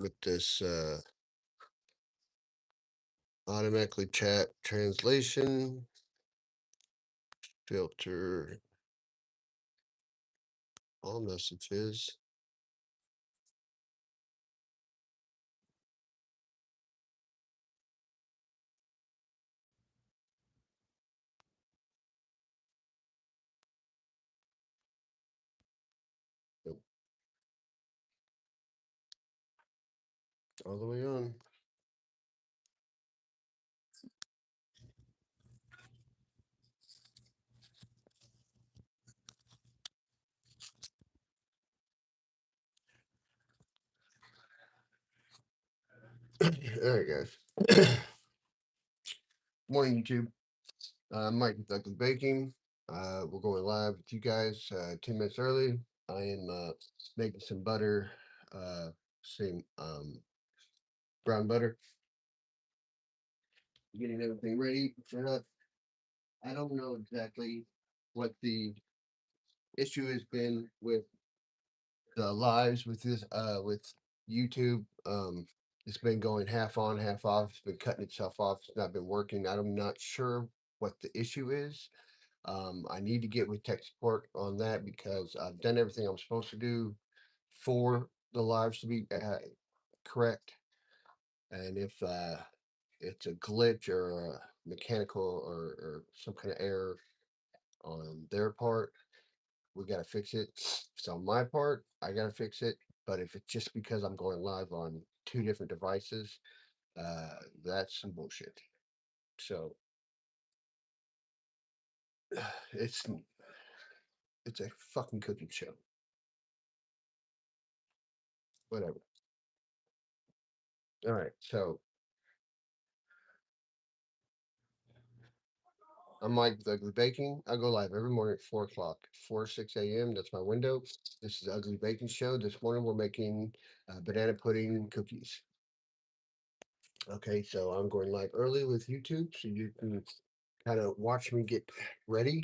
with this automatically chat translation filter all messages. Nope, all the way on. All right, guys. Morning, YouTube. Mike with Douglas Baking. We're going live with you guys 10 minutes early. I am making some butter, some brown butter, getting everything ready. Set up. I don't know exactly what the issue has been with the lives with this with YouTube. It's been going half on, half off. It's been cutting itself off. It's not been working. I'm not sure what the issue is. I need to get with tech support on that because I've done everything I'm supposed to do for the lives to be correct. And if it's a glitch or a mechanical or some kind of error on their part, we got to fix it. So on my part, I got to fix it. But if it's just because I'm going live on two different devices, that's some bullshit. So it's it's a fucking cooking show. Whatever. All right. So I'm Mike with Ugly Baking. I go live every morning at 4 o'clock, 4 6 a.m. That's my window. This is the Ugly Baking Show. This morning we're making banana pudding cookies. Okay, so I'm going live early with YouTube so you can kind of watch me get ready.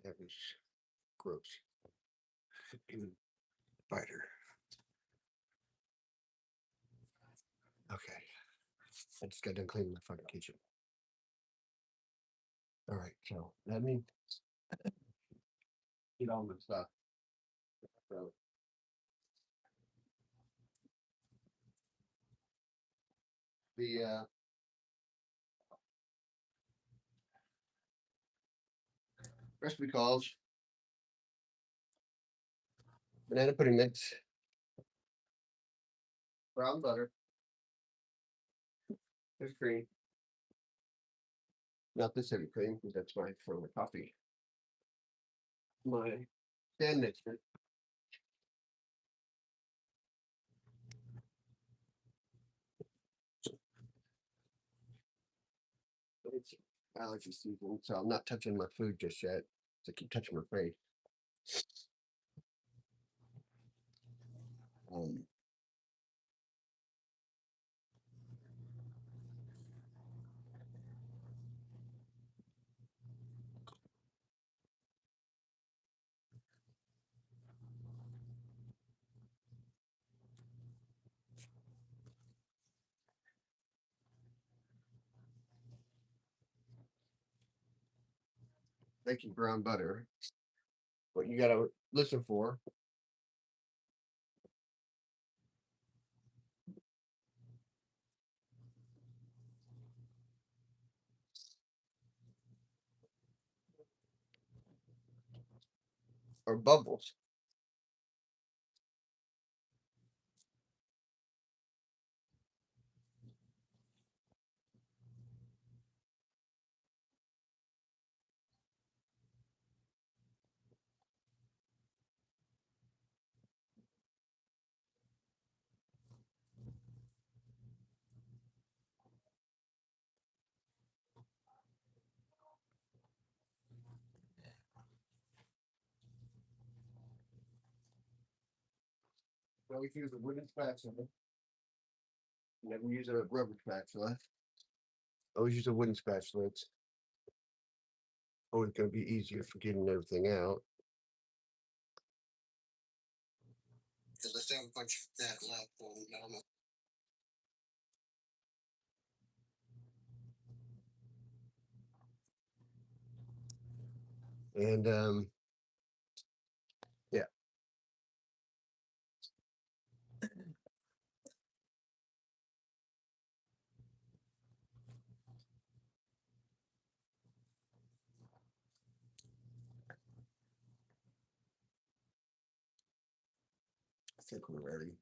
That was gross. Fucking spider. Okay, I just got done cleaning the fucking kitchen. All right, so let me get all my stuff. So the recipe calls banana pudding mix, brown butter, there's cream. Not this heavy cream because that's my for my coffee. My stand mixer. It's allergy season, so I'm not touching my food just yet. So I keep touching my face. Um, Making brown butter. What you gotta listen for are bubbles. Always use a wooden spatula. Never use a rubber spatula. Always use a wooden spatula. It's always going to be easier for getting everything out. Because I still have a bunch of that left. And yeah. I think we're ready.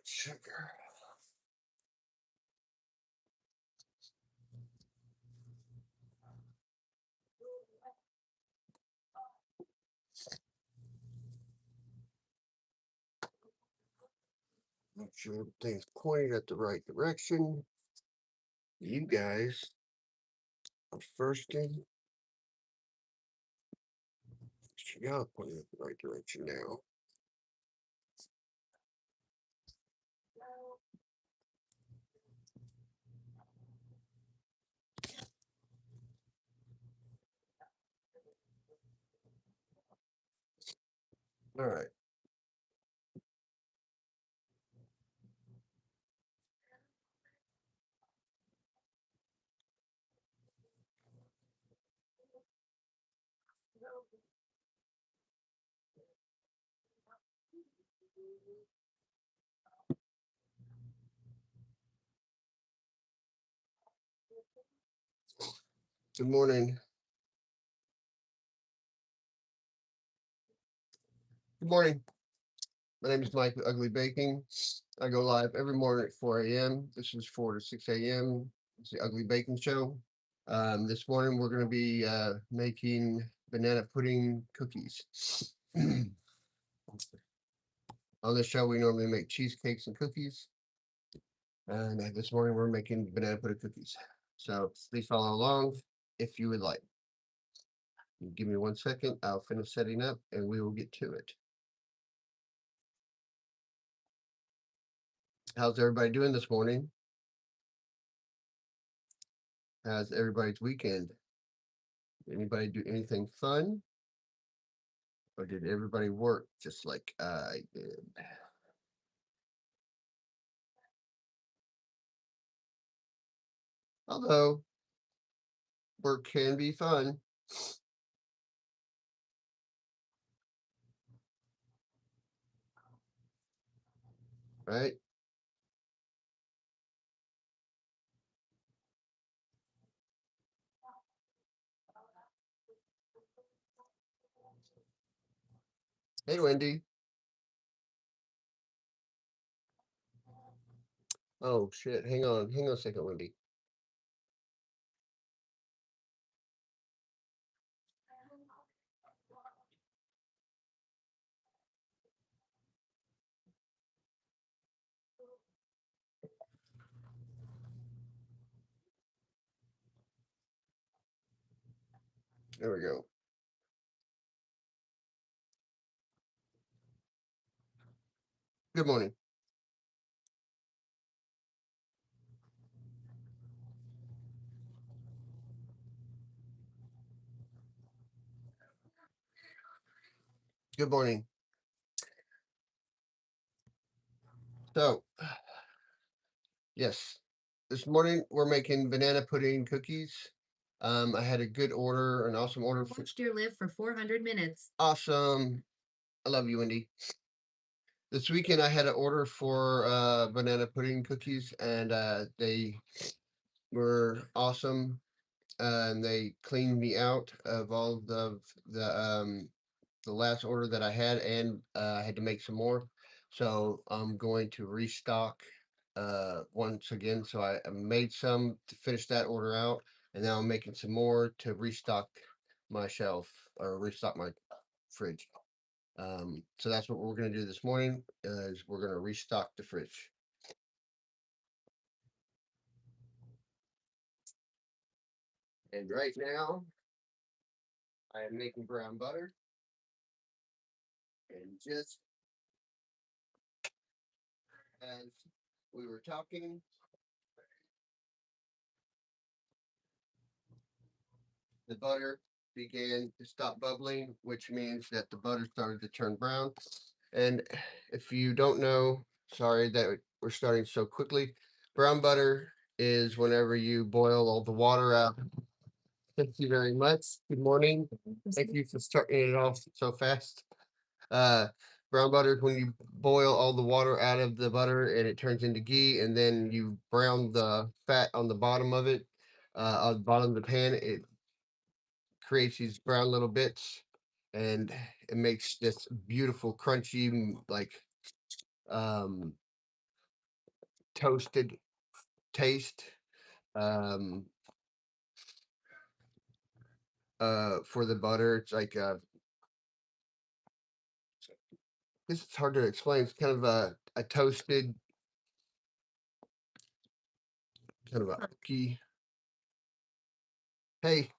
Sugar. Make sure everything's pointed at the right direction. You guys are first in. You got pointed at the right direction now. All right. Good morning. Good morning. My name is Mike with Ugly Baking. I go live every morning at 4 a.m. This is 4 to 6 a.m. It's the Ugly Baking Show. This morning we're going to be making banana pudding cookies. On this show, we normally make cheesecakes and cookies. And this morning we're making banana pudding cookies. So please follow along if you would like. Give me 1 second. I'll finish setting up and we will get to it. How's everybody doing this morning? How's everybody's weekend? Anybody do anything fun? Or did everybody work just like I did? Although work can be fun, right? Hey, Wendy. Oh shit! Hang on a second, Wendy. There we go. Good morning. Good morning. So, yes, this morning we're making banana pudding cookies. I had a good order, an awesome order. Watch deer live for 400 minutes. Awesome. I love you, Wendy. This weekend I had an order for banana pudding cookies, and they were awesome. And they cleaned me out of all the last order that I had, and I had to make some more. So I'm going to restock once again. So I made some to finish that order out, and now I'm making some more to restock my shelf or restock my fridge. So that's what we're gonna do this morning. Is we're gonna restock the fridge. And right now, I am making brown butter. And just as we were talking, the butter began to stop bubbling, which means that the butter started to turn brown. And if you don't know, sorry that we're starting so quickly. Brown butter is whenever you boil all the water out. Thank you very much. Good morning. Thank you for starting it off so fast. Uh, Brown butter is when you boil all the water out of the butter and it turns into ghee, and then you brown the fat on the bottom of it, on the bottom of the pan. It creates these brown little bits, and it makes this beautiful, crunchy, like um, toasted taste. Um, for the butter, it's like this is hard to explain. It's kind of a toasted, kind of a key. Hey,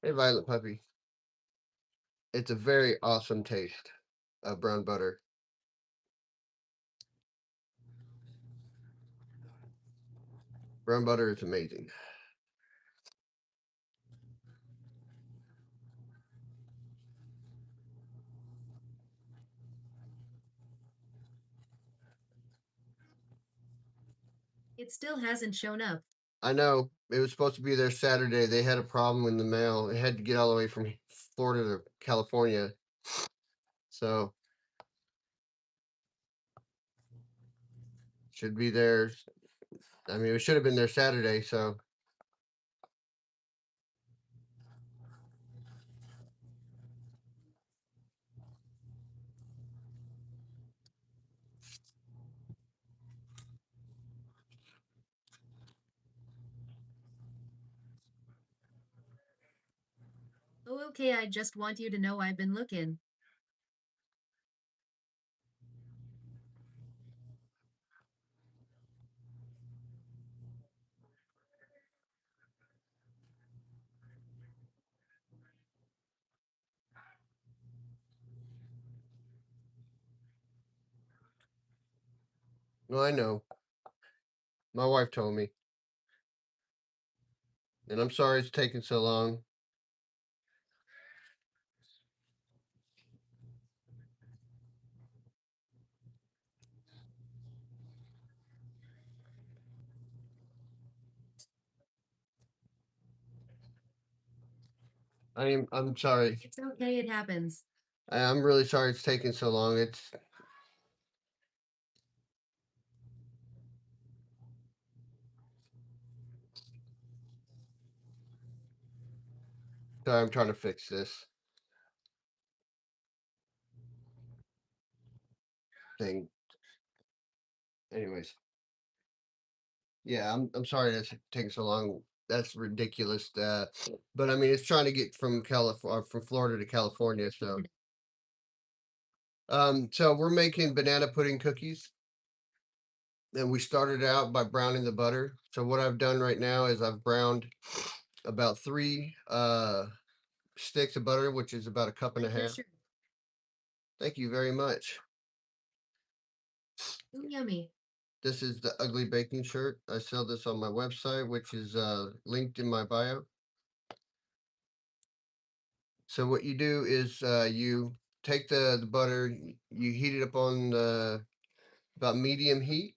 hey, Violet Puppy. It's a very awesome taste of brown butter. Brown butter is amazing. It still hasn't shown up. I know it was supposed to be there Saturday. They had a problem in the mail. It had to get all the way from Florida to California. So should be there. I mean, it should have been there Saturday. So Oh, okay, I just want you to know I've been looking. well, I know. My wife told me, and I'm sorry it's taking so long. I'm sorry. It's okay, it happens. I'm really sorry it's taking so long. It's sorry. I'm trying to fix this thing. Anyways, yeah, I'm sorry that's taking so long. That's ridiculous. But I mean, it's trying to get from California, from Florida to California. So we're making banana pudding cookies, and we started out by browning the butter. So what I've done right now is I've browned about three sticks of butter, which is about a cup and a Like your half. shirt. Thank you very much. Ooh, yummy. This is the ugly baking shirt. I sell this on my website, which is linked in my bio. So what you do is you take the butter, you heat it up on about medium heat,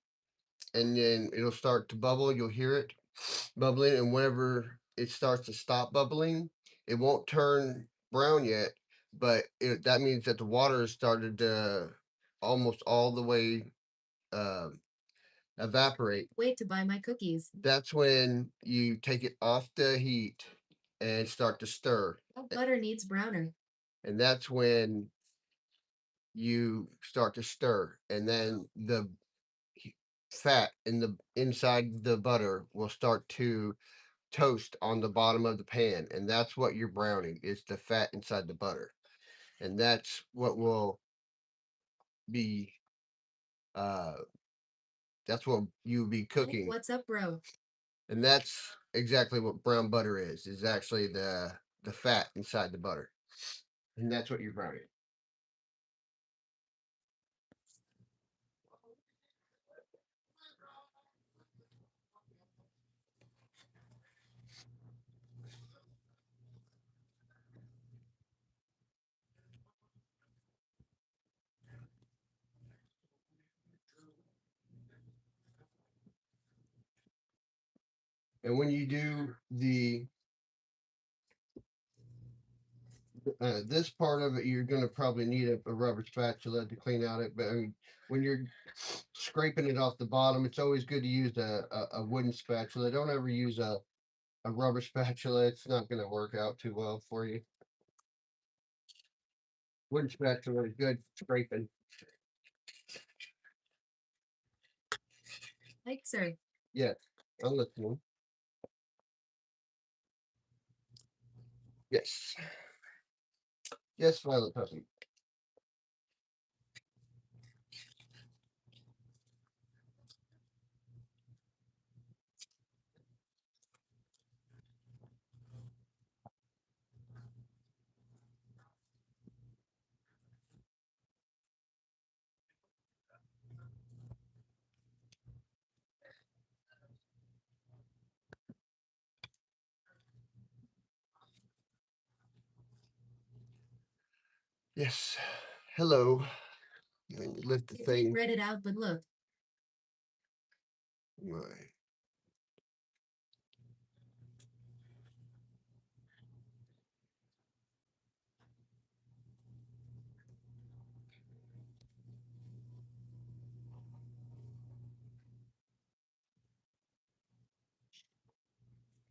and then it'll start to bubble. You'll hear it bubbling, and whenever it starts to stop bubbling, it won't turn brown yet, but that means that the water has started to almost all the way uh, evaporate. Wait to buy my cookies. That's when you take it off the heat and start to stir. Oh, butter needs browner. And that's when you start to stir. And then the fat in the inside the butter will start to toast on the bottom of the pan. And that's what you're browning is the fat inside the butter. And that's what will be uh that's what you'll be Hey, cooking. what's up, bro? And that's exactly what brown butter is actually the fat inside the butter. And that's what you're browning. And when you do the this part of it, you're going to probably need a rubber spatula to clean out it. But I mean, when you're scraping it off the bottom, it's always good to use a wooden spatula. Don't ever use a rubber spatula. It's not going to work out too well for you. Wooden spatula is good for scraping. Like, sir. Yes, I'm listening. Yes, yes, Violet Puppy. Yes. Hello. Let me lift the thing. Read it out, but look. My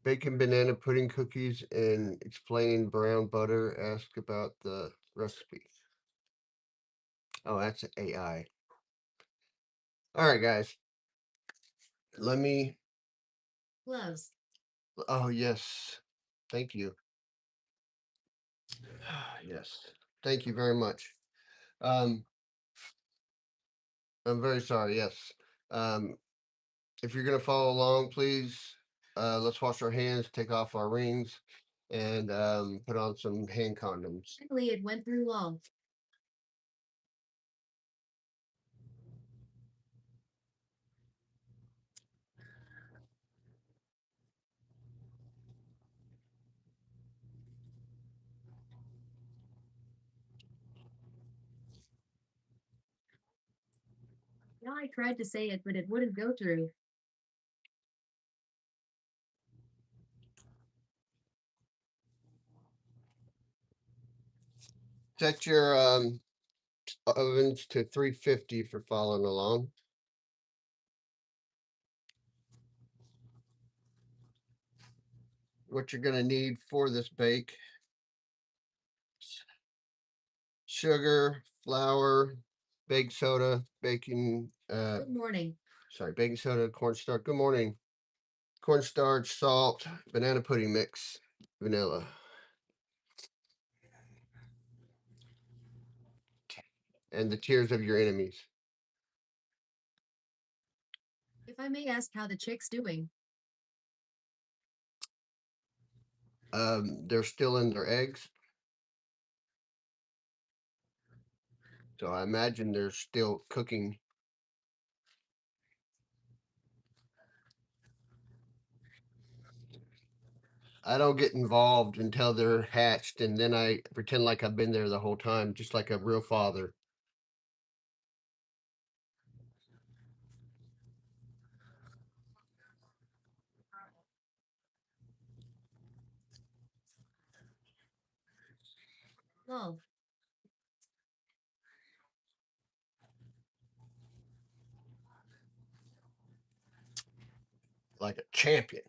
bacon banana pudding cookies and explain brown butter. Ask about the recipe. Oh, that's AI. All right, guys. Let me. Gloves. Oh, yes. Thank you. Yes. Thank you very much. Um, I'm very sorry. Yes. Um, if you're gonna follow along, please, let's wash our hands, take off our rings, and put on some hand condoms. Finally, it went through long. Now I tried to say it, but it wouldn't go through. Set your ovens to 350 for following along. What you're gonna need for this bake: sugar, flour, baking soda, Good morning. baking soda, cornstarch. Good morning. Cornstarch, salt, banana pudding mix, vanilla. And the tears of your enemies. If I may ask how the chick's doing. They're still in their eggs. So I imagine they're still cooking. I don't get involved until they're hatched, and then I pretend like I've been there the whole time, just like a real father. Oh, Like a champion.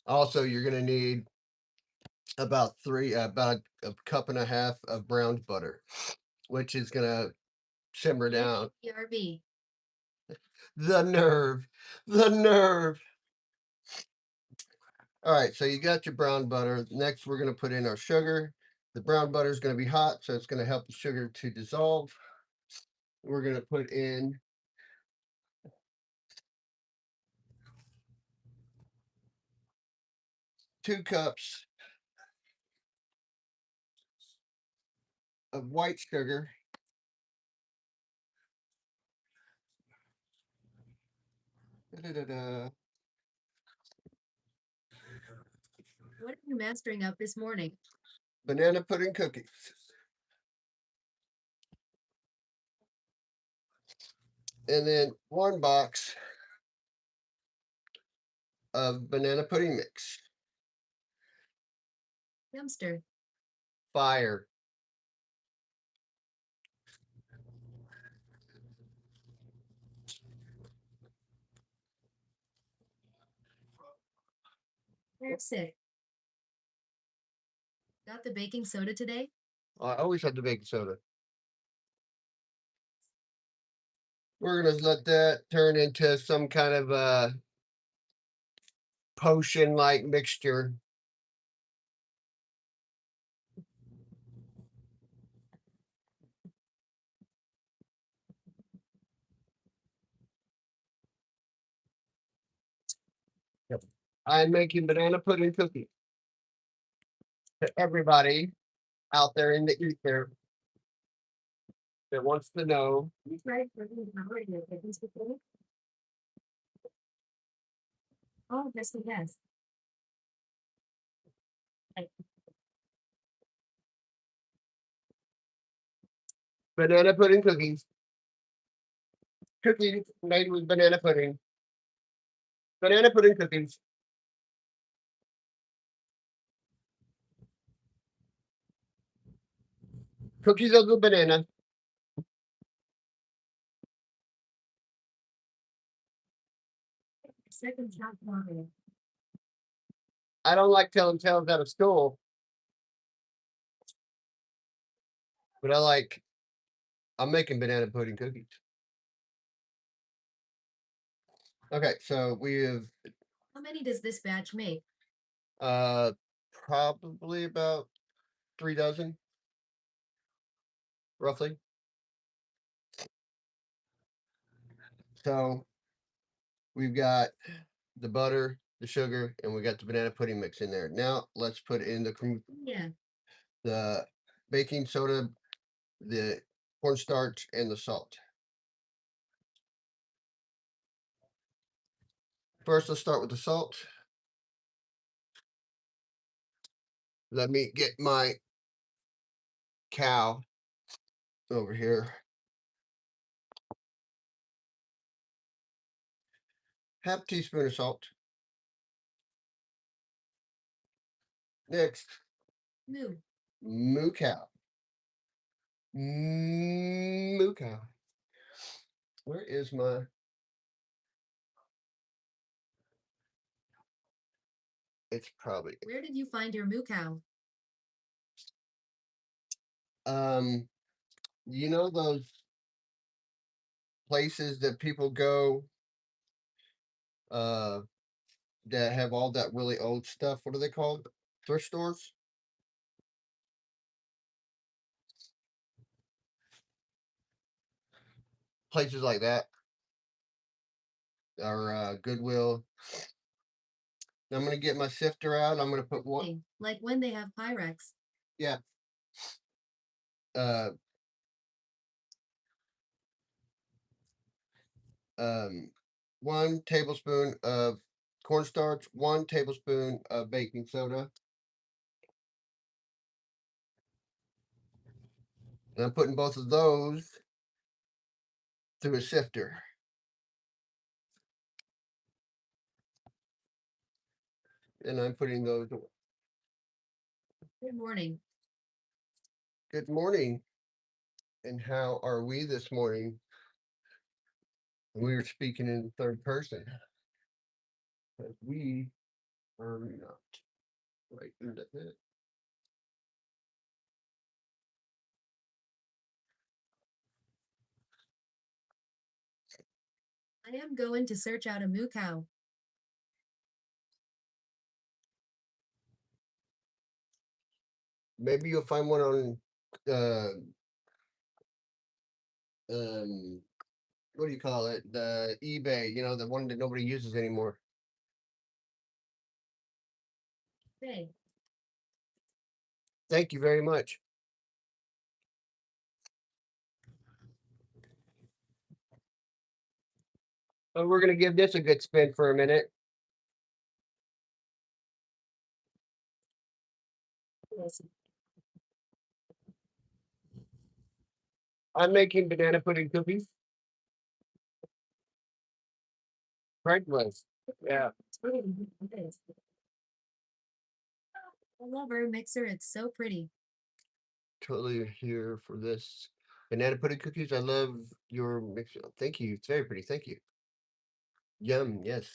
Also, you're gonna need about a cup and a half of browned butter, which is gonna simmer down. BRB. The nerve, the nerve. All right, so you got your brown butter. Next, we're gonna put in our sugar. The brown butter is gonna be hot, so it's gonna help the sugar to dissolve. We're gonna put in 2 cups of white sugar, da-da-da-da, What are you mastering up this morning? banana pudding cookies, and then 1 box of banana pudding mix. Dumpster. Fire. That's it. Got the baking soda today? I always have the baking soda. We're gonna let that turn into some kind of a potion like mixture. Yep. I'm making banana pudding cookies to everybody out there in the ether that wants to know. You tried putting your cookies before? Oh, yes, he has. Banana pudding cookies. Cookies made with banana pudding. Banana pudding cookies. Cookies of the banana. Second top water. I don't like telling tales out of school, but I'm making banana pudding cookies. Okay, so we have How many does this batch make? probably about 3 dozen, roughly. So we've got the butter, the sugar, and we got the banana pudding mix in there. Now let's put in Yeah. the baking soda, the cornstarch, and the salt. First, let's start with the salt. Let me get my cow over here. Half teaspoon of salt. Next, Moo. moo cow. Moo cow. Where is my? It's probably Where did you find your moo cow? um. You know those places that people go uh that have all that really old stuff. What are they called? Thrift stores? Places like that. Or Goodwill. I'm gonna get my sifter out. I'm gonna put one. Like when they have Pyrex. Yeah. Uh, 1 tablespoon of cornstarch, 1 tablespoon of baking soda. And I'm putting both of those through a sifter. And I'm putting those away. Good morning. Good morning. And how are we this morning? We are speaking in third person. But we are not right into it. I am going to search out a moo cow. Maybe you'll find one on uh what do you call it? The eBay, the one that nobody uses anymore. Okay. Thank you very much. So we're gonna give this a good spin for a minute. Yes. I'm making banana pudding cookies. Craigslist. Yeah, It is. I love our mixer. It's so pretty. totally here for this. Banana pudding cookies. I love your mix. Thank you. It's very pretty. Thank you. Yum. Yes.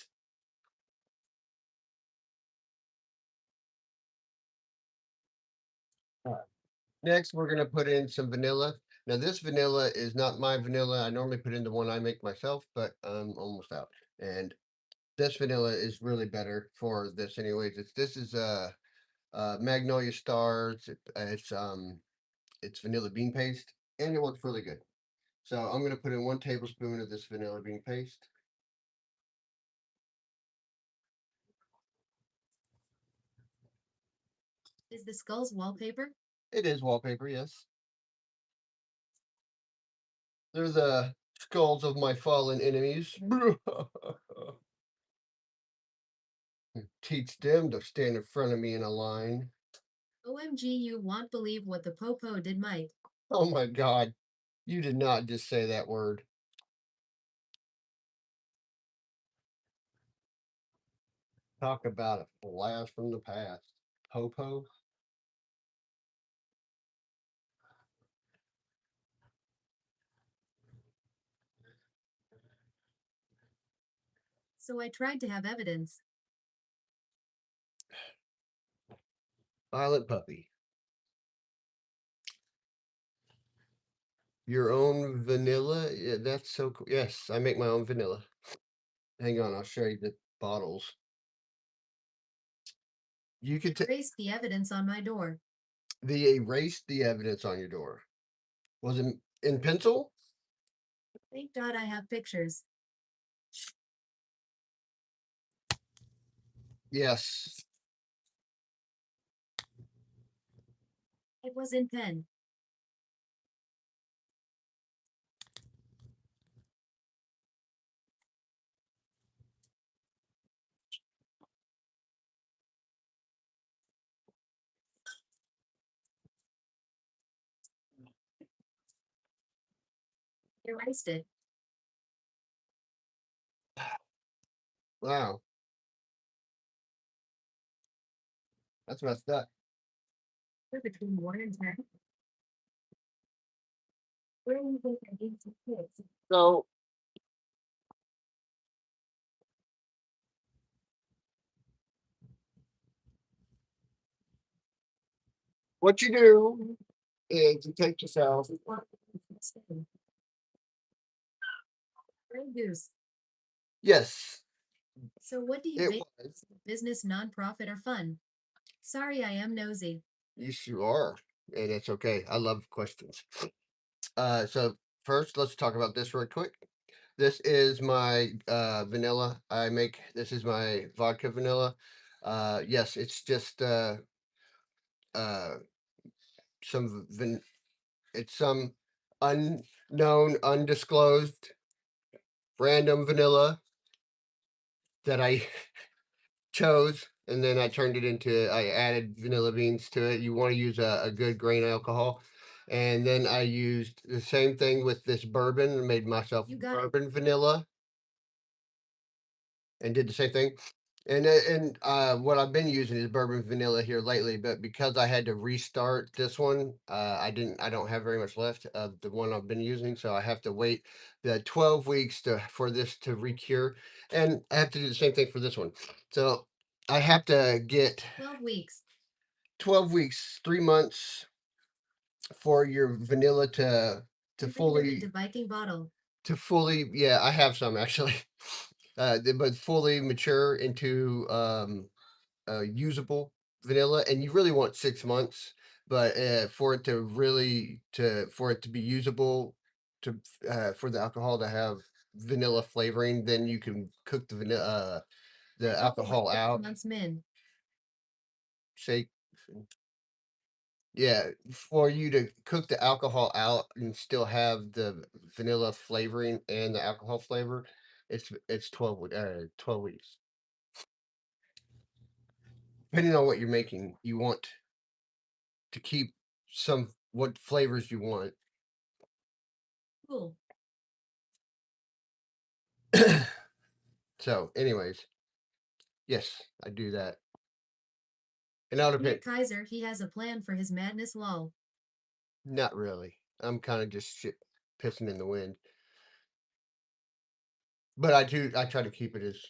Next, we're gonna put in some vanilla. Now, this vanilla is not my vanilla. I normally put in the one I make myself, but I'm almost out. And this vanilla is really better for this, anyways. This is Magnolia Stars. It's vanilla bean paste, and it works really good. So I'm gonna put in 1 tablespoon of this vanilla bean paste. Is the skulls wallpaper? It is wallpaper, yes. They're the skulls of my fallen enemies. Teach them to stand in front of me in a line. OMG, you won't believe what the Popo did Mike. Oh my God. You did not just say that word. Talk about a blast from the past. Popo. So I tried to have evidence. Violet puppy. Your own vanilla? Yeah, that's so cool. Yes, I make my own vanilla. Hang on, I'll show you the bottles. You could take Erased the evidence on my door. the erase the evidence on your door. Was it in pencil? Thank God I have pictures. Yes. It was in pen. Erased it. Wow. That's messed up. We're between 1 and 10. Where do you think I need some kids? So what you do is you take yourself. Gray Goose. Yes, So what do you it base was. business, nonprofit, or fun? Sorry, I am nosy. Yes, you are. And it's okay. I love questions. So first let's talk about this real quick. This is my vanilla. I make this is my vodka vanilla. Yes, it's just uh some it's some unknown, undisclosed, random vanilla that I chose, and then I turned it into. I added vanilla beans to it. You want to use a good grain alcohol, and then I used the same thing with this bourbon and made myself You got it. bourbon vanilla and did the same thing. And what I've been using is bourbon vanilla here lately, but because I had to restart this one, I don't have very much left of the one I've been using, so I have to wait the 12 weeks to for this to recure, and I have to do the same thing for this one. So I have to get 12 weeks. 12 weeks, 3 months for your vanilla to Convert it fully into Viking bottle. yeah, I have some actually. But fully mature into usable vanilla, and you really want 6 months, but for it to really to for it to be usable to for the alcohol to have vanilla flavoring, then you can cook the vanilla the I hope for alcohol six out. months min. shake. Yeah, for you to cook the alcohol out and still have the vanilla flavoring and the alcohol flavor, it's 12 weeks. Depending on what you're making, you want to keep some what flavors you want. Cool. So, anyways, yes, I do that. And now Near depend Kaiser, he has a plan for his madness lol. not really. I'm kind of just shit pissing in the wind. But I try to keep it as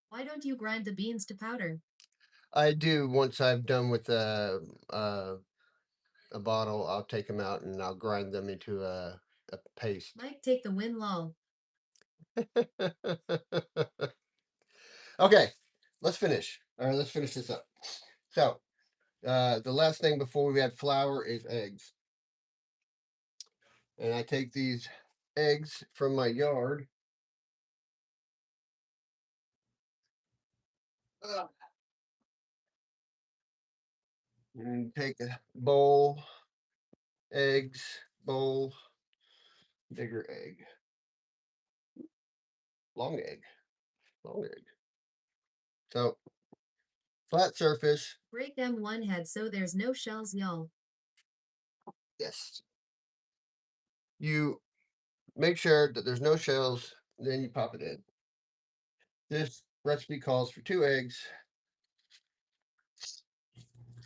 Why don't you grind the beans to powder? I do once I've done with a bottle, I'll take them out and I'll grind them into a paste. Mike, take the win lol. Okay, let's finish. All right, let's finish this up. So, the last thing before we add flour is eggs. And I take these eggs from my yard. And take a bowl, eggs, bowl, bigger egg, long egg, long egg. So, flat surface, Break them one head so there's no shells y'all. yes. You make sure that there's no shells, then you pop it in. This recipe calls for 2 eggs.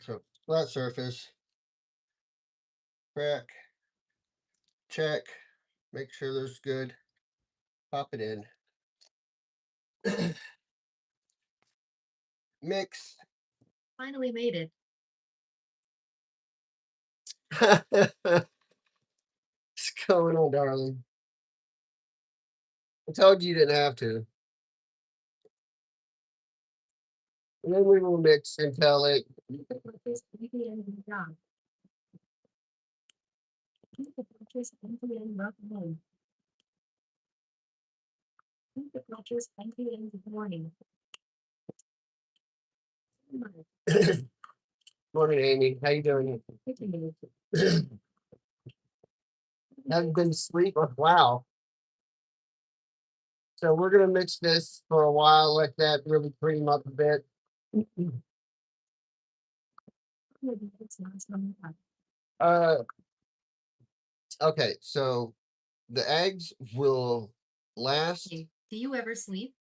So flat surface, crack, check, make sure there's good, pop it in. Mix. Finally made it. What's going on, darling? I told you didn't have to. And then we will mix until it Morning, Amy. How you doing? Haven't been to sleep? Oh, wow. So we're gonna mix this for a while, let that really cream up a bit. Uh, okay, so the eggs will last. Hey, do you ever sleep?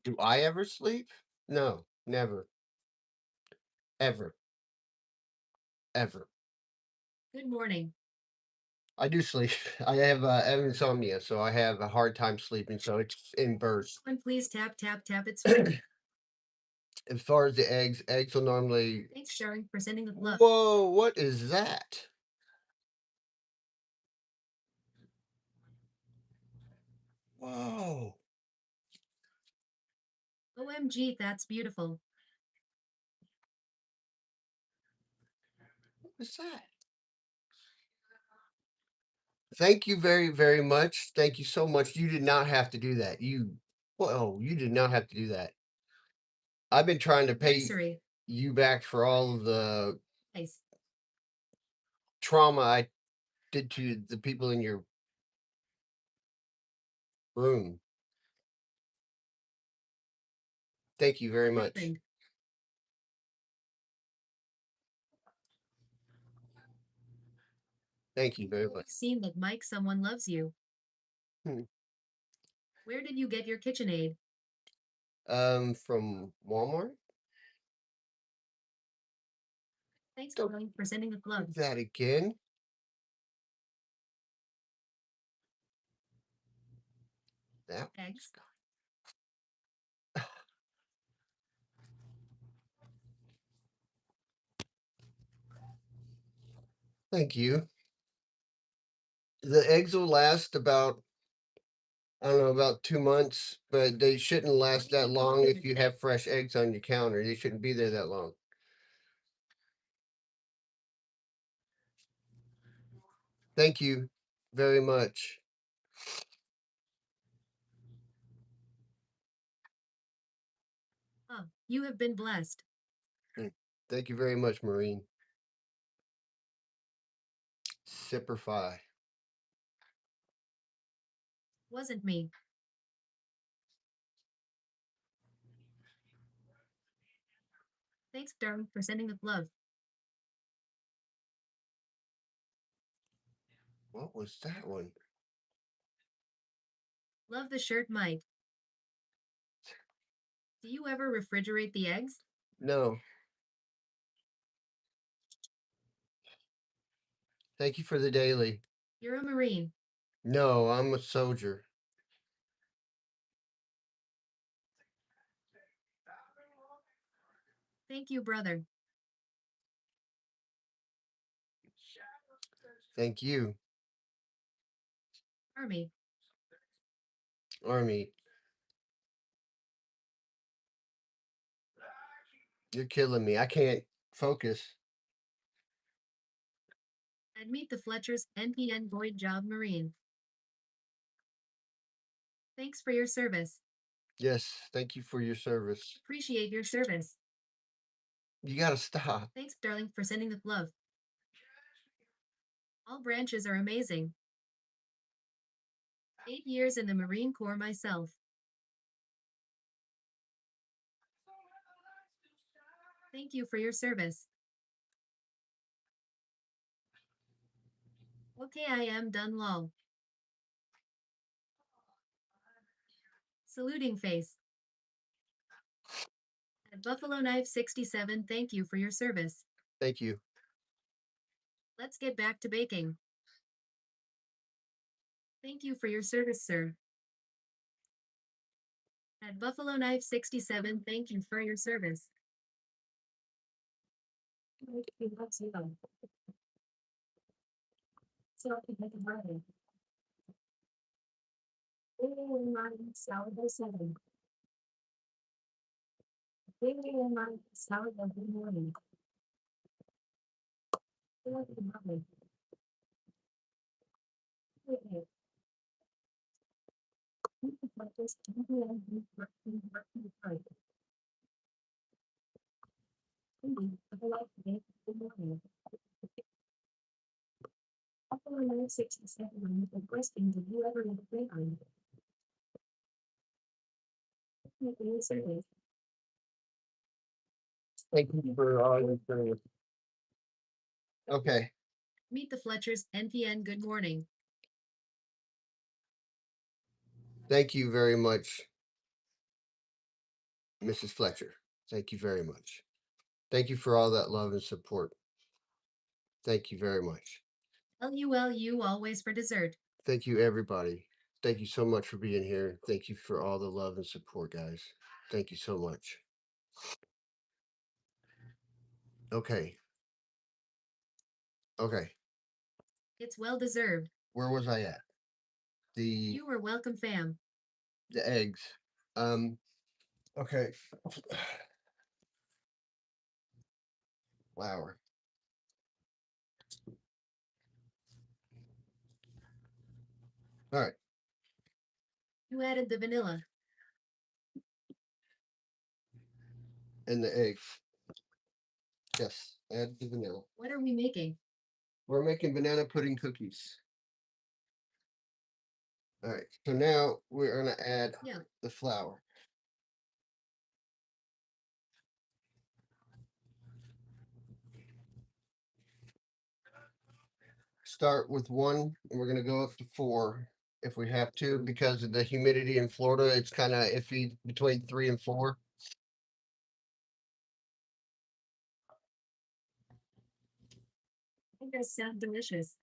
Do I ever sleep? No, never, ever, ever. Good morning. I do sleep. I have insomnia, so I have a hard time sleeping. So it's in bursts. Someone please tap, tap, tap. It's As far as the eggs, eggs will normally. thanks, sharing, for sending the love. Whoa! What is that? Whoa! OMG, that's beautiful. What was that? Thank you very, very much. Thank you so much. You did not have to do that. Whoa, you did not have to do that. I've been trying to pay Nursery. you back for all of the Nice. trauma I did to the people in your room. Thank you very What much. happened? Thank you very You've much. seen that Mike, someone loves you. Hmm. Where did you get your KitchenAid? From Walmart. Thanks, Don't darling, for sending the do love. that again. That Eggs. Thank you. The eggs will last about I don't know about 2 months, but they shouldn't last that long if you have fresh eggs on your counter. They shouldn't be there that long. Thank you very much. Oh, you have been blessed. Hmm. Thank you very much, Marine. Sipperfy. Wasn't me. Thanks, darling, for sending the love. What was that one? Love the shirt, Mike. Do you ever refrigerate the eggs? No. Thank you for the daily. You're a Marine. No, I'm a soldier. Thank you, brother. Thank you, Army. Army. You're killing me. I can't focus. And meet the Fletchers, NPN Void Job Marine. Thanks for your service. Yes, thank you for your service. Appreciate your service. You gotta stop. Thanks, darling, for sending the love. All branches are amazing. 8 years in the Marine Corps myself. Thank you for your service. Okay, I am done, lol. Saluting face. At Buffalo Knife 67, thank you for your service. Thank you. Let's get back to baking. Thank you for your service, sir. At Buffalo Knife 67, thank you for your service. Good morning. Buffalo Knife 67, requesting did you ever have a play on your service? Thank you for all your service. Okay. Meet the Fletchers, NPN, good morning. Thank you very much, Mrs. Fletcher. Thank you very much. Thank you for all that love and support. Thank you very much. LULU always for dessert. Thank you, everybody. Thank you so much for being here. Thank you for all the love and support, guys. Thank you so much. Okay. Okay. It's well deserved. Where was I at? The You were welcome, fam. eggs. Okay. Flour. All right. You added the vanilla. And the eggs. Yes. Add the vanilla. What are we making? We're making banana pudding cookies. All right. So now we're gonna add Yeah. the flour. Start with one, and we're gonna go up to four if we have to, because of the humidity in Florida. It's kind of iffy between 3 and 4. I think that sounds delicious.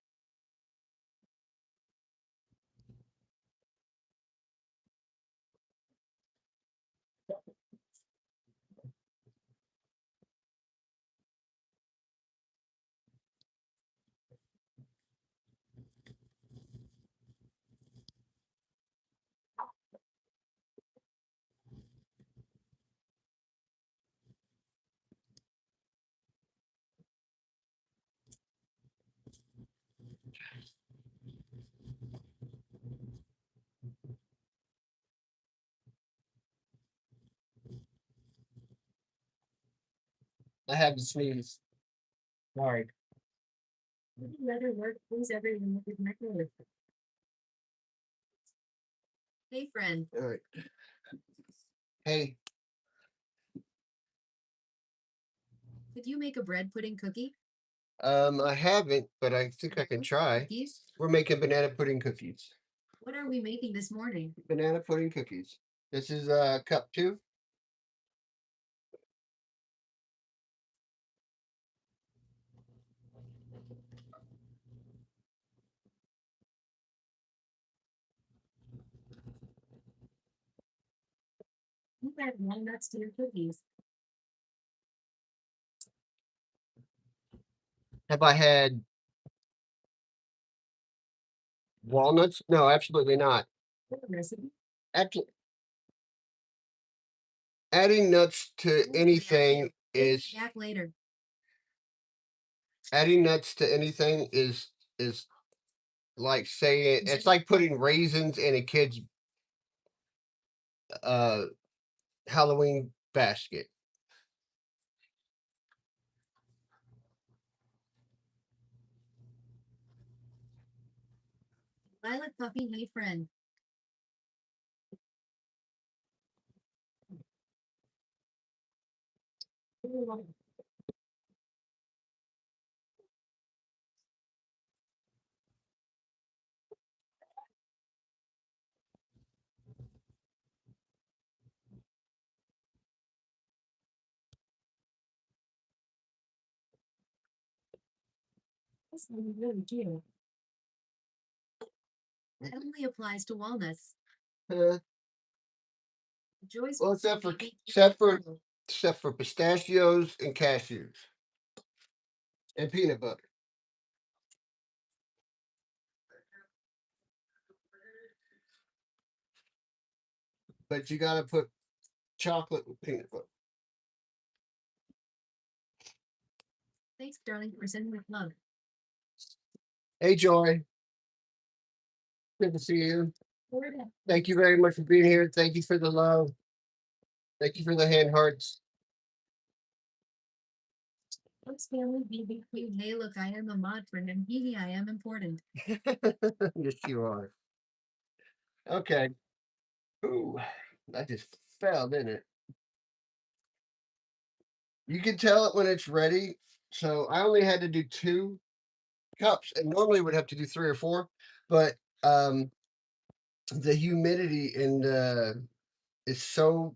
I have to sneeze. Sorry. Would you rather work please everyone with microwave? Hey, friend, All right. Hey, could you make a bread pudding cookie? I haven't, but I think I can try. Cookies? We're making banana pudding cookies. What are we making this morning? Banana pudding cookies. This is cup 2. You add walnuts to your cookies. Have I had walnuts? No, absolutely not. What recipe? Actually, adding nuts to anything is Back later. adding nuts to anything is like saying it's like putting raisins in a kid's uh Halloween basket. Violet puppy, hey, friend. This one really cute. That only applies to walnuts. Uh, Joyce. well, except for pistachios and cashews and peanut butter. But you gotta put chocolate with peanut butter. Thanks, darling, for sending with love. Hey, Joy. Good to see you. Florida. Thank you very much for being here. Thank you for the love. Thank you for the hand hearts. What's family BBQ? Hey, look, I am a mod friend, and hee I am important. Yes, you are. Okay. Ooh, that just fell, didn't it? You can tell it when it's ready. So I only had to do 2 cups, and normally would have to do 3 or 4, but the humidity in is so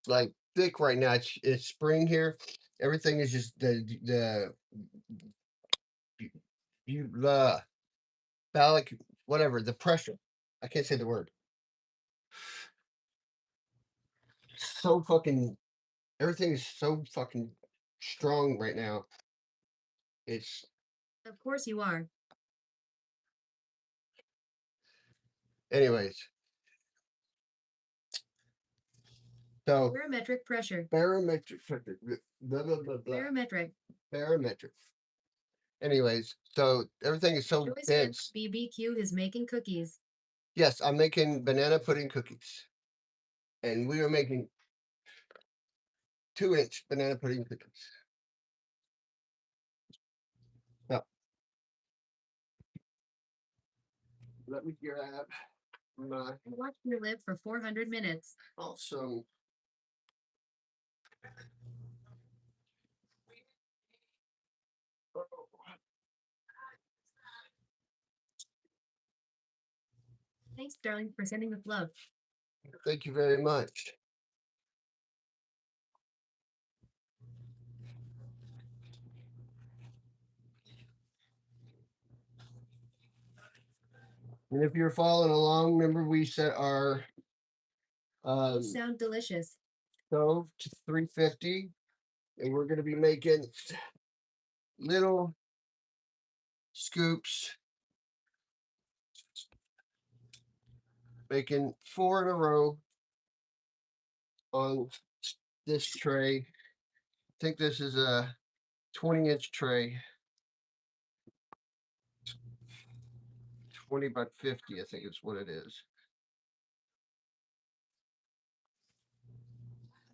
like thick right now. It's spring here. Everything is just the phallic whatever the pressure. I can't say the word. So fucking everything is so fucking strong right now. It's Of course you are. anyways. So Barometric pressure. barometric blah blah blah blah. Barometric. Barometric. Anyways, so everything is so Joyce dense. BBQ is making cookies. Yes, I'm making banana pudding cookies. And we are making 2-inch banana pudding cookies. Now, let me grab my Watch your lip for 400 minutes. awesome. Thanks, darling, for sending with love. Thank you very much. And if you're following along, remember we set our Sound delicious. stove to 350, and we're going to be making little scoops, making 4 in a row on this tray. I think this is a 20-inch tray. 20 by 50, I think is what it is.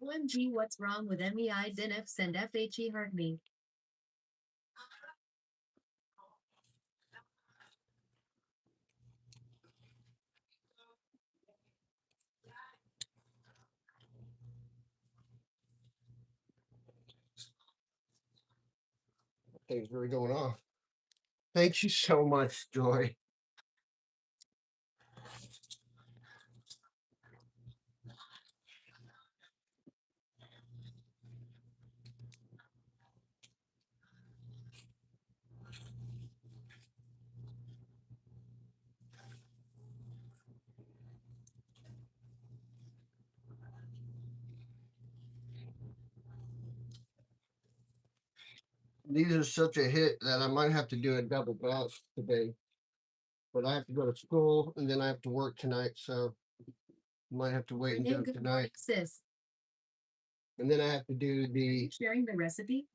OMG, what's wrong with MEI DNFs and FHE hurt me? Things really going on. Thank you so much, Joy. These are such a hit that I might have to do a double batch today. But I have to go to school and then I have to work tonight, so might have to wait and do Renee, it good morning, tonight. sis. And then I have to do the Sharing the recipe?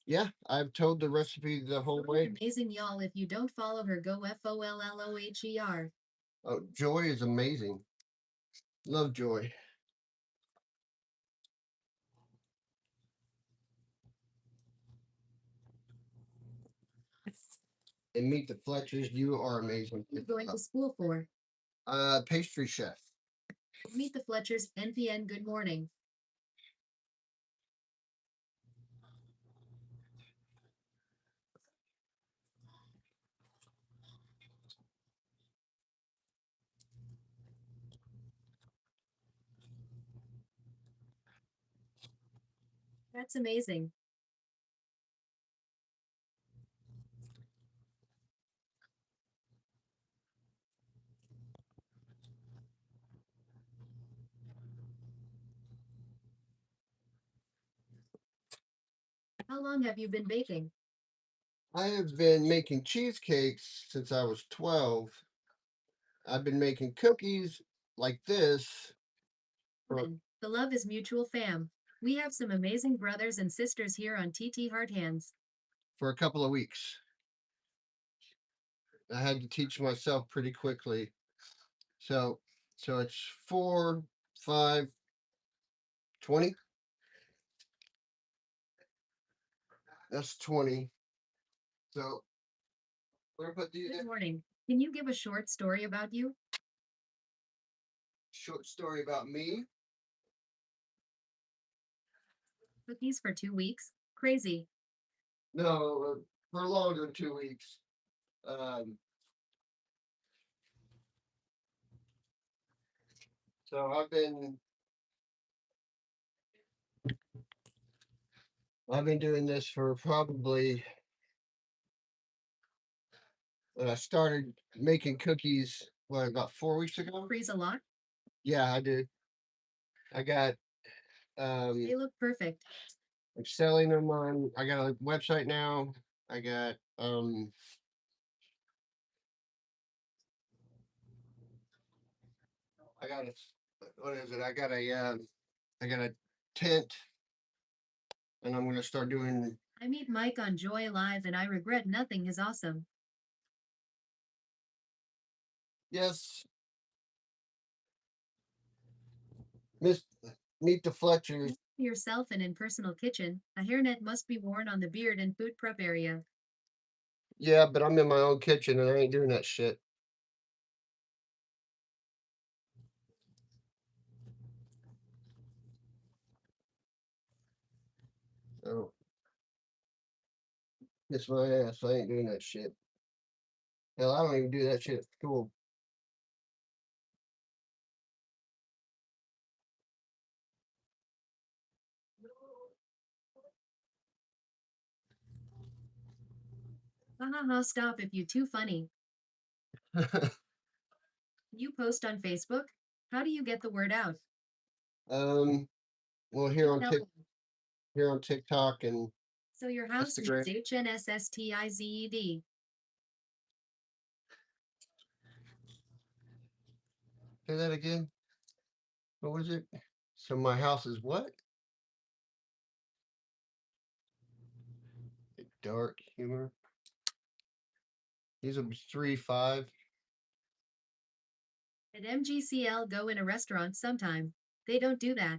yeah, I've told the recipe the whole Totally way. amazing, y'all. If you don't follow her, go FOLLOHER. Oh, Joy is amazing. Love Joy. And meet the Fletchers. You are amazing. What are you going to school for? Pastry chef. Meet the Fletchers, NPN, good morning. That's amazing. How long have you been baking? I have been making cheesecakes since I was 12. I've been making cookies like this for, The love is mutual, fam. We have some amazing brothers and sisters here on TT Hard Hands. for a couple of weeks. I had to teach myself pretty quickly. So it's 4, 5, 20. That's 20. So we're gonna put these Good in. morning. Can you give a short story about you? Short story about me. Cookies for 2 weeks? Crazy. No, for longer than 2 weeks. Um, so I've been doing this for probably I started making cookies about 4 weeks ago. Freeze a lot? Yeah, I did. I got They look perfect. I'm selling them on I got a website now. I got I got a what is it? I got a tent and I'm gonna start doing I meet Mike on Joy Live and I regret nothing is awesome. yes. Miss Meet the Fletchers. Yourself and in personal kitchen, a hairnet must be worn on the beard and food prep area. Yeah, but I'm in my own kitchen and I ain't doing that shit. Oh, kiss my ass. I ain't doing that shit. Hell, I don't even do that shit at school. Ha ha ha, stop if you too funny. You post on Facebook? How do you get the word out? Well, Tell me. here on TikTok and So your house Instagram. means HNSSTIZED. Say that again. What was it? So my house is what? Dark humor. These are 3, 5. At MGCL, go in a restaurant sometime. They don't do that.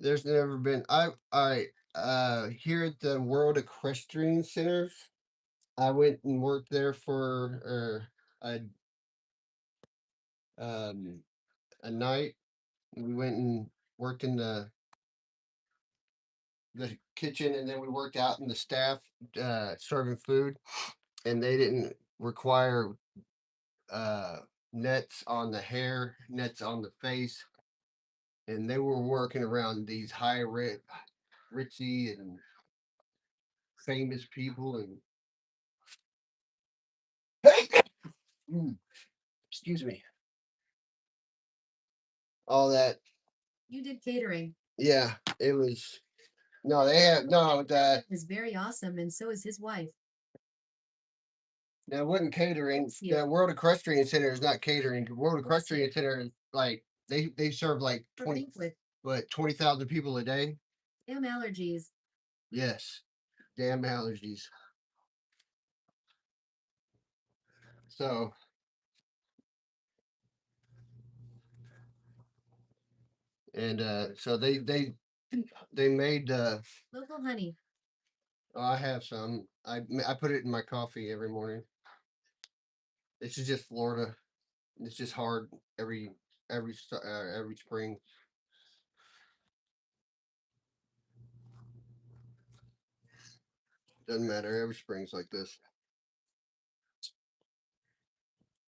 There's never been here at the World Equestrian Center. I went and worked there for um a night. We went and worked in the kitchen, and then we worked out in the staff serving food, and they didn't require uh nets on the hair, nets on the face, and they were working around these ritzy and famous people and Mm, excuse me, all that. You did catering. Yeah, it was. No, they have no. Is very awesome, and so is his wife. That wasn't catering. Thanks you. The World Equestrian Center is not catering. The World Equestrian Center is like they serve like For 20, banquet. what, 20,000 people a day. Damn allergies. Yes, damn allergies. So and so they made. Local honey. Oh, I have some. I put it in my coffee every morning. This is just Florida. It's just hard every spring. Doesn't matter. Every spring's like this.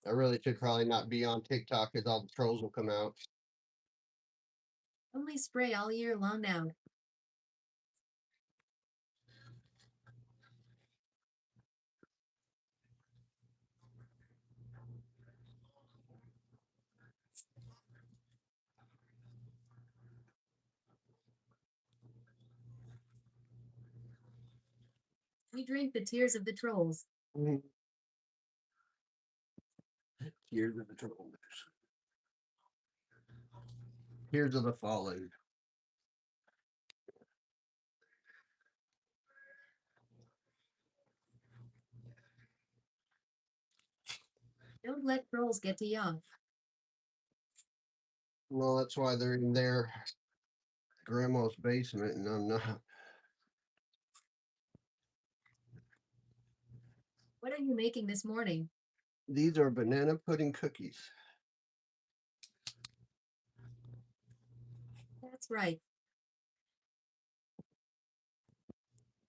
I really should probably not be on TikTok because all the trolls will come out. Only spray all year long now. We drink the tears of the trolls. Tears of the trolls. Tears of the fallen. Don't let trolls get to you. Well, that's why they're in their grandma's basement, and I'm not. What are you making this morning? These are banana pudding cookies. That's right.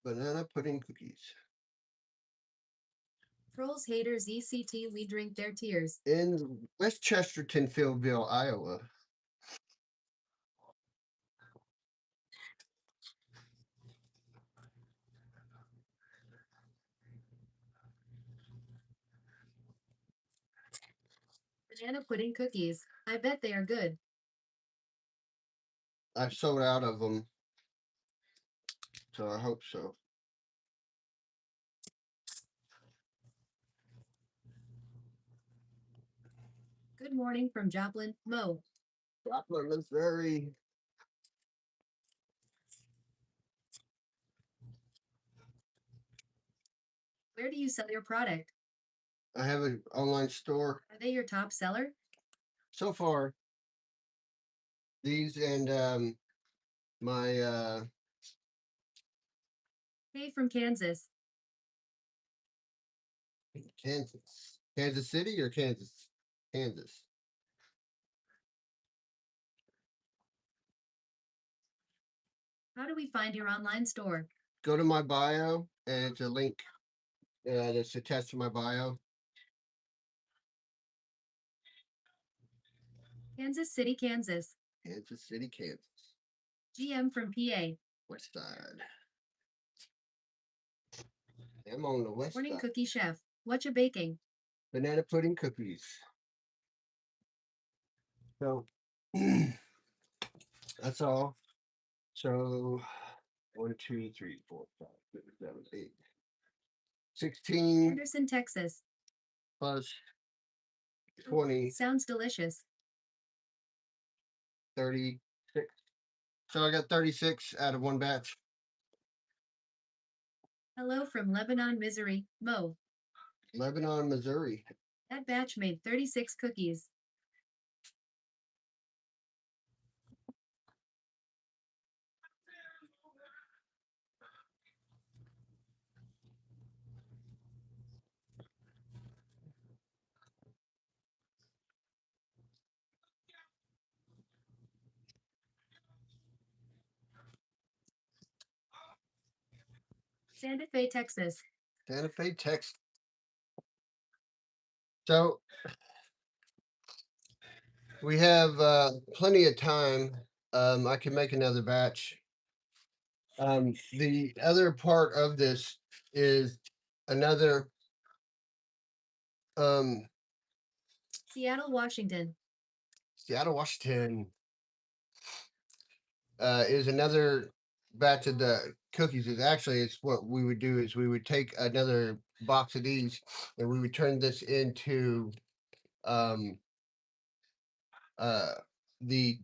Banana pudding cookies. Trolls, haters, ECT, we drink their tears. In West Chesterton, Fieldville, Iowa. Banana pudding cookies. I bet they are good. I've sold out of them, so I hope so. Good morning from Joplin, Mo. Joplin, Missouri. Where do you sell your product? I have an online store. Are they your top seller? So far, these and my Hey, from Kansas. Kansas City or Kansas. How do we find your online store? Go to my bio, and it's a link that's attached to my bio. Kansas City, Kansas. Kansas City, Kansas. GM from PA. West side. I'm on the west Morning side. cookie chef. What you baking? Banana pudding cookies. So that's all. So 1, 2, 3, 4, 5, 6, 7, 8. 16 Anderson, Texas. plus 20, Sounds delicious. 36. So I got 36 out of one batch. Hello from Lebanon, Missouri, Mo. Lebanon, Missouri. That batch made 36 cookies. Santa Fe, Texas. Santa Fe, Texas. So we have plenty of time. I can make another batch. The other part of this is another um, Seattle, Washington. Seattle, Washington. Is another batch of the cookies. Is actually it's what we would do is we would take another box of these and we would turn this into um uh the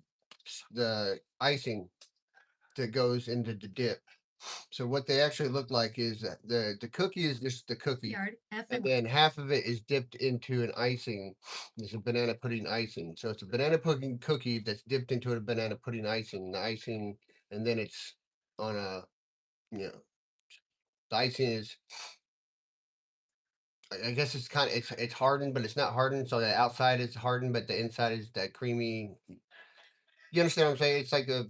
the icing that goes into the dip. So what they actually look like is that the cookie is just the cookie, Yard, F and then half of it is dipped into an icing. It's a banana pudding icing. So it's a banana pudding cookie that's dipped into a banana pudding icing. The icing, and then it's on a the icing is. I guess it's kind of it's hardened, but it's not hardened. So the outside is hardened, but the inside is that creamy. You understand what I'm saying? It's like a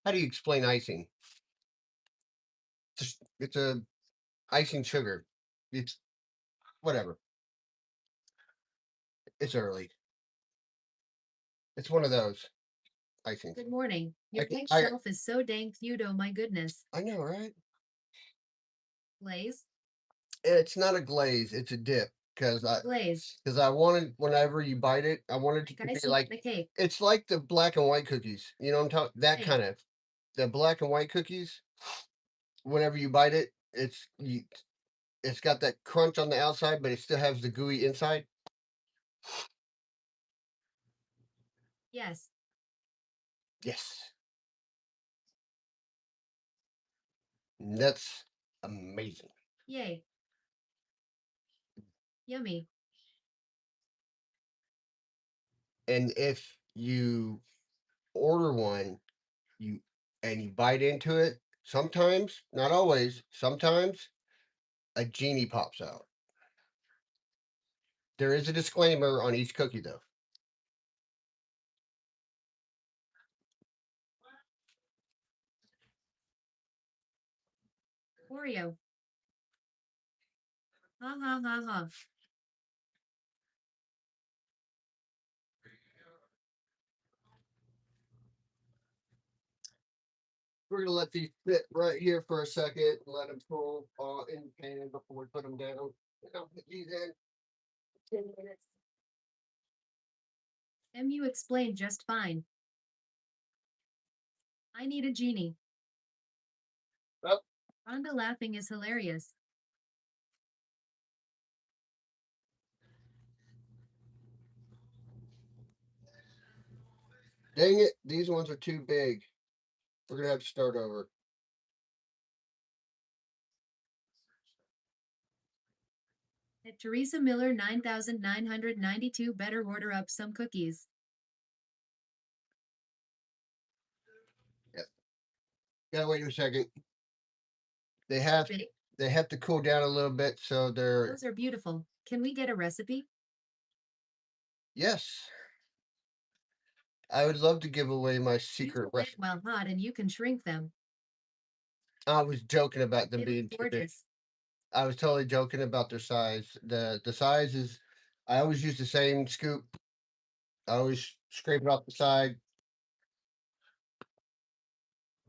how do you explain icing? It's a icing sugar. It's whatever. It's early. It's one of those icings. Good morning. Your can- cake I- shelf is so dang cute. Oh my goodness. I know, right? Glaze? It's not a glaze. It's a dip because Glaze. I wanted whenever you bite it, I wanted it to Guys, be like the cake. it's like the black and white cookies. You know what I'm talking? That Hey. kind of the black and white cookies. Whenever you bite it, it's got that crunch on the outside, but it still has the gooey inside. Yes. Yes, that's amazing. Yay. Yummy. And if you order one, you and you bite into it, sometimes, not always, sometimes a genie pops out. There is a disclaimer on each cookie though. Oreo. Ha ha ha ha. We're gonna let these sit right here for a second, let them cool in the pan before we put them down. And I'll put these in 10 minutes. You explained just fine. I need a genie. Oh. Rhonda laughing is hilarious. Dang it, these ones are too big. We're gonna have to start over. At Teresa Miller 9992 better order up some cookies. Gotta wait a second. They have Big. they have to cool down a little bit, so they're Those are beautiful. Can we get a recipe? yes. I would love to give away my Use secret the lid recipe. while hot and you can shrink them. I was joking about them They being look too big. gorgeous. I was totally joking about their size. The size is I always use the same scoop. I always scrape it off the side.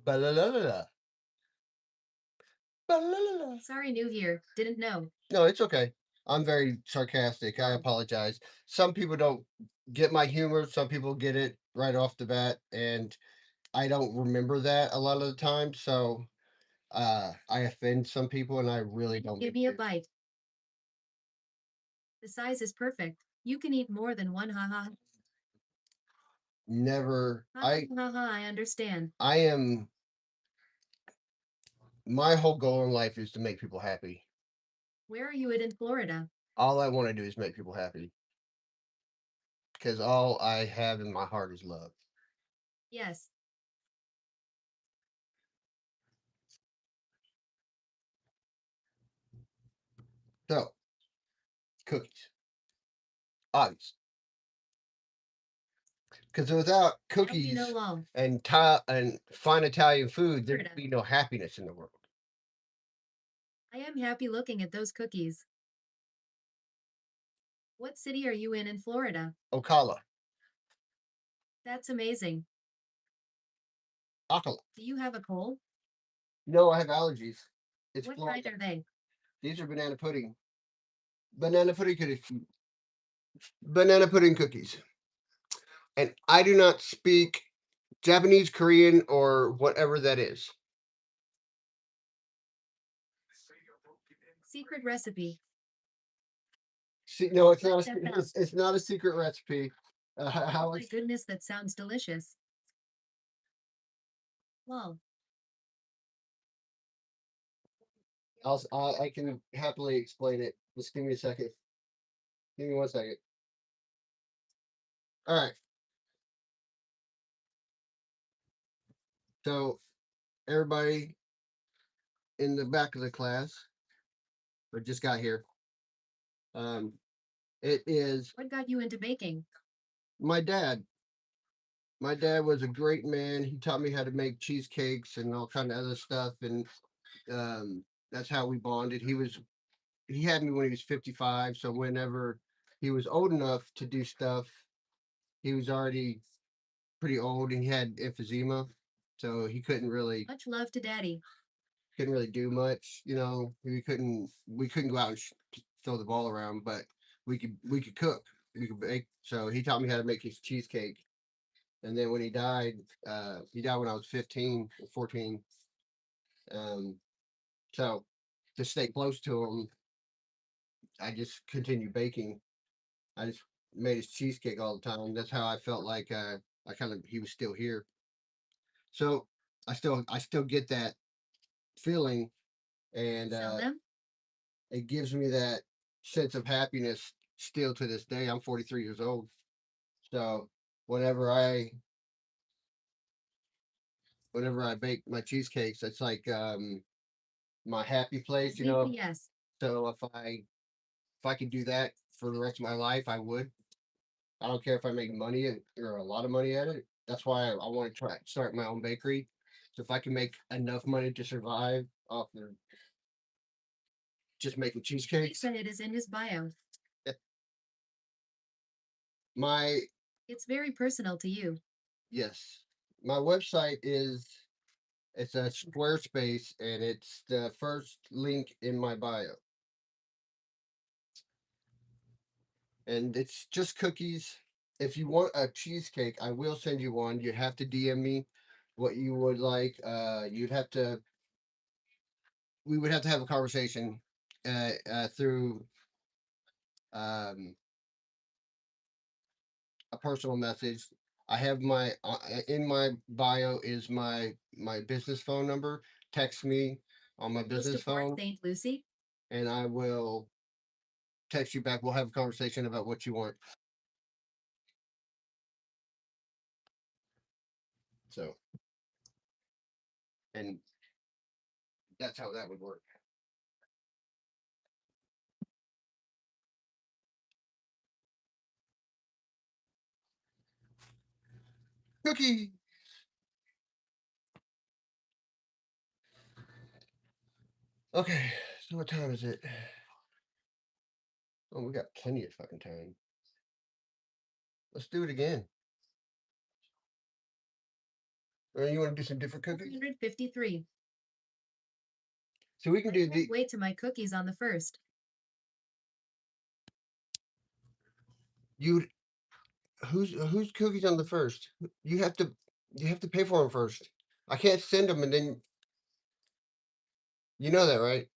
Ba-la-la-la-la. Ba-la-la-la. Sorry, new here. Didn't know. No, it's okay. I'm very sarcastic. I apologize. Some people don't get my humor. Some people get it right off the bat, and I don't remember that a lot of the time. So I offend some people, and I really don't Give mean me a to. bite. The size is perfect. You can eat more than one. Ha ha. Never. Ha ha ha ha. I understand. I am. My whole goal in life is to make people happy. Where are you at in Florida? All I want to do is make people happy. Because all I have in my heart is love. Yes. So, cookies. Obvious. Because without There'll be cookies no lull. and fine Italian food, there'd Florida. be no happiness in the world. I am happy looking at those cookies. What city are you in Florida? Ocala, That's amazing. Ocala. Do you have a cold? No, I have allergies. It's What Florida. kind are they? These are banana pudding. Banana pudding cookies. Banana pudding cookies. And I do not speak Japanese, Korean, or whatever that is. Secret recipe. See, no, it's Write not. that down. It's not a secret recipe. How Oh my it's goodness, that sounds delicious. Well, I can happily explain it. Just give me a second. Give me 1 second. All right. So everybody in the back of the class, or just got here. It is what got you into baking? my dad. My dad was a great man. He taught me how to make cheesecakes and all kind of other stuff, and that's how we bonded. He had me when he was 55, so whenever he was old enough to do stuff, he was already pretty old and he had emphysema, so he Much love to Daddy. couldn't really do much. We couldn't go out and throw the ball around, but we could cook, we could bake. So he taught me how to make his cheesecake. And then when he died when I was 15 or 14. So to stay close to him, I just continued baking. I just made his cheesecake all the time. That's how I felt like he was still here. So I still get that feeling, and Sell them? it gives me that sense of happiness still to this day. I'm 43 years old, so whenever I whenever I bake my cheesecakes, it's like my happy place, you know. Yes. So if I could do that for the rest of my life, I would. I don't care if I make money or a lot of money at it. That's why I want to try start my own bakery. So if I can make enough money to survive off of just making He cheesecakes, said it is in his bio. my It's very personal to you. yes, my website it's a Squarespace and it's the first link in my bio. And it's just cookies. If you want a cheesecake, I will send you one. You have to DM me what you would like. We would have to have a conversation through um, a personal message. I have my in my bio is my business phone number. Text me on my Close to business Port phone, St. Lucie? and I will text you back. We'll have a conversation about what you want. So, and that's how that would work. Cookie. Okay, so what time is it? Oh, we got plenty of fucking time. Let's do it again. Or you want to do some different cookies? 153. So we can do the. Wait to my cookies on the first. You who's cookies on the first? You have to pay for them first. I can't send them and then you know that, right?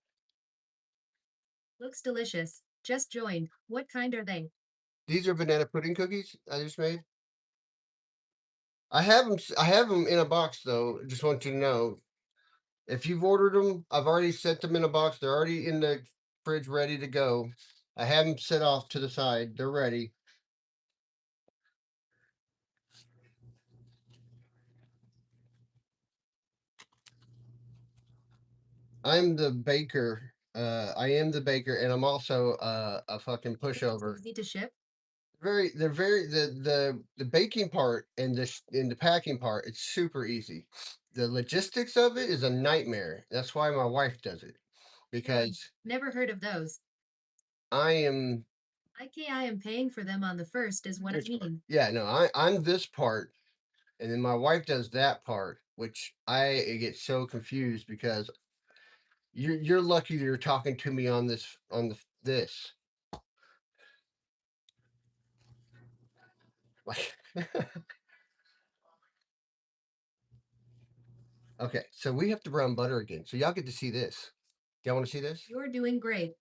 Looks delicious. Just joined. What kind are they? These are banana pudding cookies I just made. I have them in a box though. Just want you to know. If you've ordered them, I've already sent them in a box. They're already in the fridge ready to go. I have them set off to the side. They're ready. I'm the baker. I am the baker, and I'm also a fucking pushover. Easy to ship? they're very the baking part and the packing part, it's super easy. The logistics of it is a nightmare. That's why my wife does it because Never heard of those. I am I am paying for them on the first is what I this part. mean. Yeah, no, I'm this part, and then my wife does that part, which I get so confused because you're lucky you're talking to me on this. Like okay, so we have to brown butter again. So y'all get to see this. Y'all want to see this? You're doing great.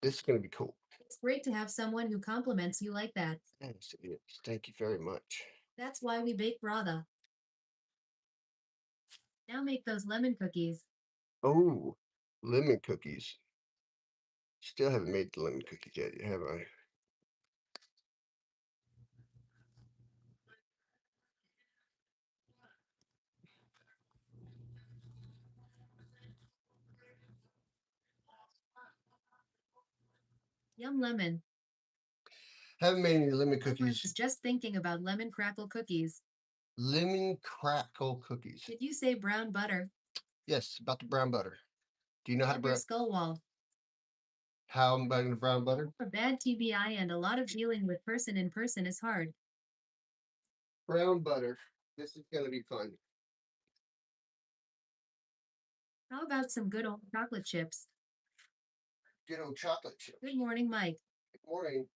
This is gonna be cool. It's great to have someone who compliments you like that. Yes, it is. Thank you very much. That's why we bake brother. Now make those lemon cookies. Oh, lemon cookies. Still haven't made the lemon cookies yet, have I? Yum lemon. Haven't made any lemon I was cookies. just thinking about lemon crackle cookies. Lemon crackle cookies. Did you say brown butter? Yes, about the brown butter. Do you know how to Love your brown? skull wall. How I'm making the brown butter? A bad TBI and a lot of dealing with person in person is hard. Brown butter. This is gonna be fun. How about some good old chocolate chips? Good old chocolate chips. Good morning, Mike. Good morning.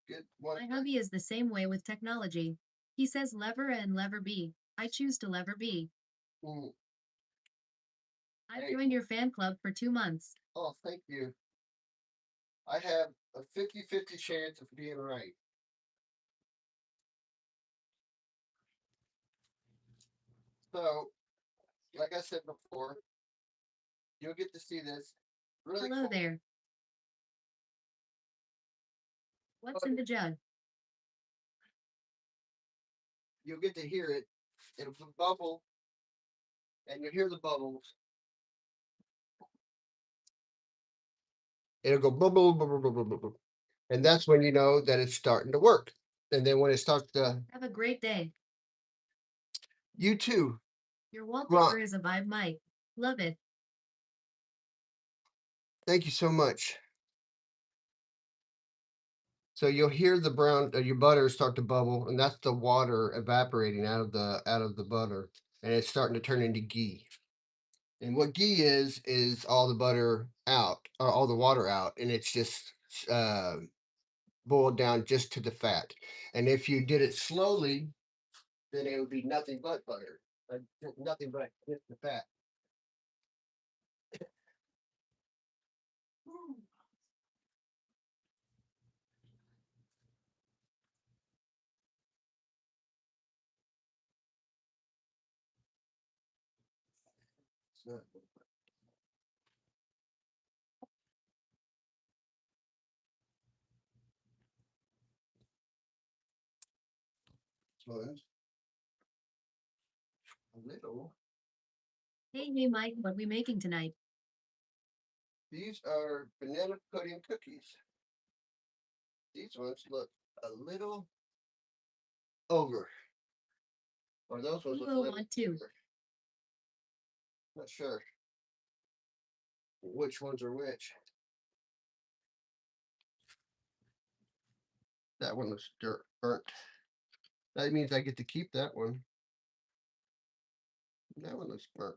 Good My morning. hubby is the same way with technology. He says lever and lever B. I choose to lever B. Mm, I've Hey. joined your fan club for 2 months. Oh, thank you. I have a 50-50 chance of being right. So, like I said before, you'll get to see this really Hello cool. there. What's in the jug? You'll get to hear it. It'll bubble, and you'll hear the bubbles. It'll go bubble, bubble, bubble, bubble, and that's when you know that it's starting to work. And then when it starts to, Have a great day. you too. Your wallpaper Well, is a vibe, Mike. Love it. thank you so much. So you'll hear the brown, your butter start to bubble, and that's the water evaporating out of the butter, and it's starting to turn into ghee. And what ghee is all the butter out, or all the water out, and it's just uh, boiled down just to the fat. And if you did it slowly, then it would be nothing but butter, nothing but just the fat. So, so a little. Hey, Mike, what we making tonight? These are banana pudding cookies. These ones look a little over, or those ones We look a will little want to. over. Not sure which ones are which. That one looks dirt burnt. That means I get to keep that one. That one looks burnt.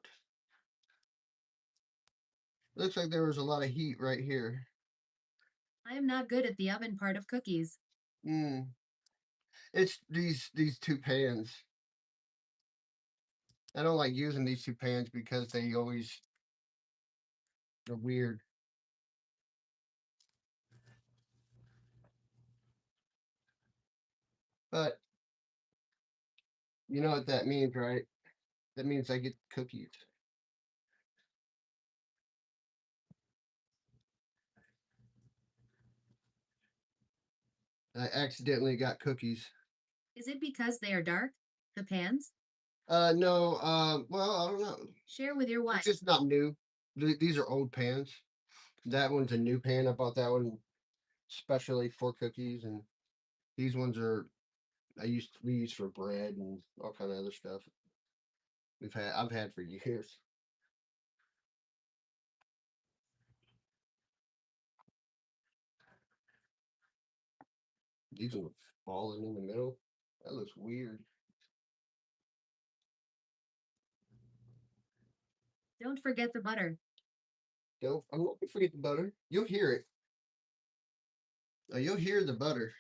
Looks like there was a lot of heat right here. I am not good at the oven part of cookies. Mm. It's these two pans. I don't like using these two pans because they always are weird. But you know what that means, right? That means I get cookies. I accidentally got cookies. Is it because they are dark? The pans? No, well, I don't know. Share with your It's wife. just not new. These are old pans. That one's a new pan. I bought that one specially for cookies, and these ones are we use for bread and all kind of other stuff. I've had for years. These are falling in the middle. That looks weird. Don't forget the butter. I'm not gonna forget the butter. You'll hear it. You'll hear the butter.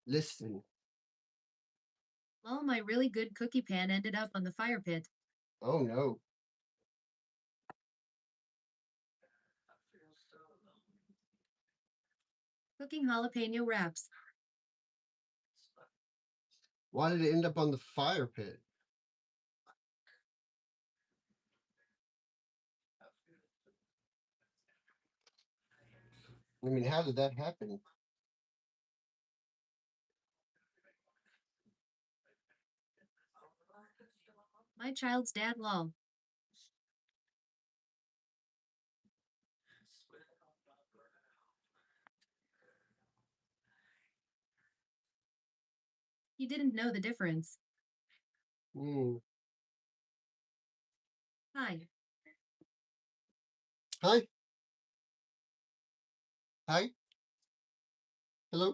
Listen. All my really good cookie pan ended up on the fire pit. Oh no. Cooking jalapeno wraps. Why did it end up on the fire pit? I mean, how did that happen? My child's dad lol. He didn't know the difference. Hmm. Hi. Hi. Hi. Hello.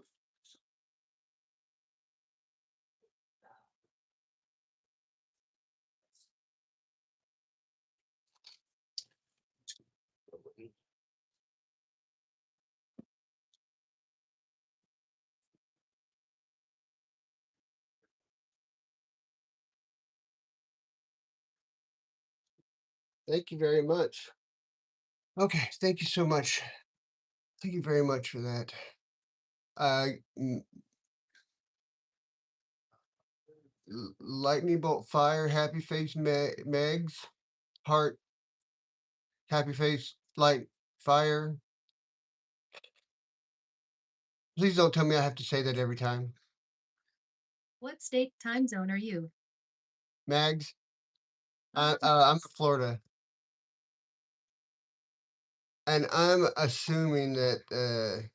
Thank you very much. Okay, thank you so much. Thank you very much for that. Mm, lightning bolt fire, happy face Megs, heart, happy face, light, fire. Please don't tell me I have to say that every time. What state time zone are you? Mags, Oh, I'm in Florida, and I'm assuming that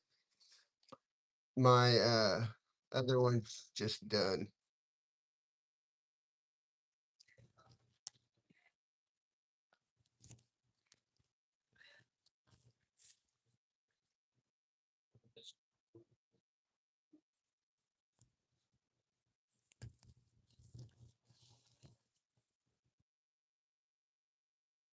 my other one's just done.